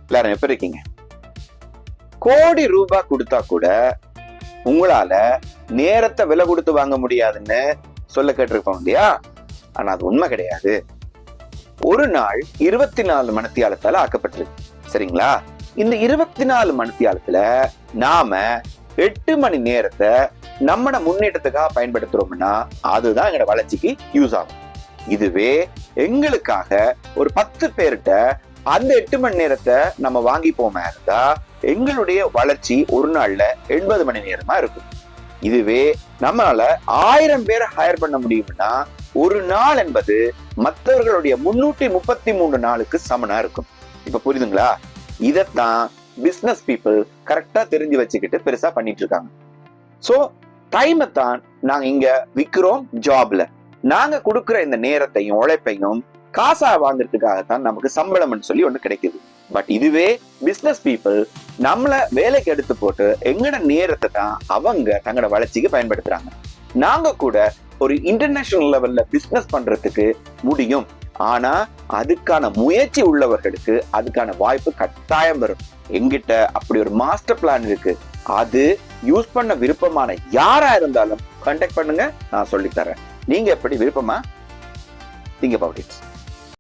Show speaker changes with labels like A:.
A: எல்லாரும் எப்படி இருக்கீங்க? கோடி ரூபாய் கொடுத்தா கூட உங்களால நேரத்தை விலை கொடுத்து வாங்க முடியாதுன்னு சொல்ல கேட்டிருப்போம் இல்லையா? ஆனா அது உண்மை கிடையாது. ஒரு நாள் 24 மணித்தியாலத்தால ஆக்கப்பட்டிருக்கு. சரிங்களா? இந்த 24 மணித்தியாலத்துல நாம 8 மணி நேரத்தை நம்மட முன்னேற்றத்துக்காக பயன்படுத்துறோம்னா அதுதான் எங்களோட வளர்ச்சிக்கு யூஸ் ஆகும். இதுவே எங்களுக்காக ஒரு 10 பேர்கிட்ட அந்த 8 மணி நேரத்தை நம்ம வாங்கி போமா இருந்தா எங்களுடைய வளர்ச்சி ஒரு நாள்ல 80 மணி நேரமா இருக்கும். இதுவே நம்மளால 1000 பேரை ஹையர் பண்ண முடியும்னா ஒரு நாள் என்பது மற்றவர்களுடைய 333 நாளுக்கு சமனா இருக்கும். இப்ப புரியுதுங்களா? இதத்தான் பிசினஸ் பீப்புள் கரெக்டா தெரிஞ்சு வச்சுக்கிட்டு பெருசா பண்ணிட்டு இருக்காங்க. சோ டைமை தான் நாங்க இங்க விக்கிறோம். ஜாப்ல நாங்க கொடுக்கிற இந்த நேரத்தையும் உழைப்பையும் காசா வாங்குறதுக்காகத்தான் நமக்கு சம்பளம்னு சொல்லி ஒண்ணு கிடைக்குது. பட் இதுவே பிசினஸ் பீப்புள் நம்மள வேலைக்கு எடுத்து போட்டு எங்கட நேரத்தை தான் அவங்க தங்களோட வளர்ச்சிக்கு பயன்படுத்துறாங்க. நாங்க கூட ஒரு இன்டர்நேஷனல் லெவல்ல பிசினஸ் பண்றதுக்கு முடியும். ஆனா அதுக்கான முயற்சி உள்ளவர்களுக்கு அதுக்கான வாய்ப்பு கட்டாயம் வரும். எங்கிட்ட அப்படி ஒரு மாஸ்டர் பிளான் இருக்கு. அது யூஸ் பண்ண விருப்பமான யாரா இருந்தாலும் கான்டாக்ட் பண்ணுங்க, நான் சொல்லித்தரேன். நீங்க எப்படி விருப்பமா? Think about it.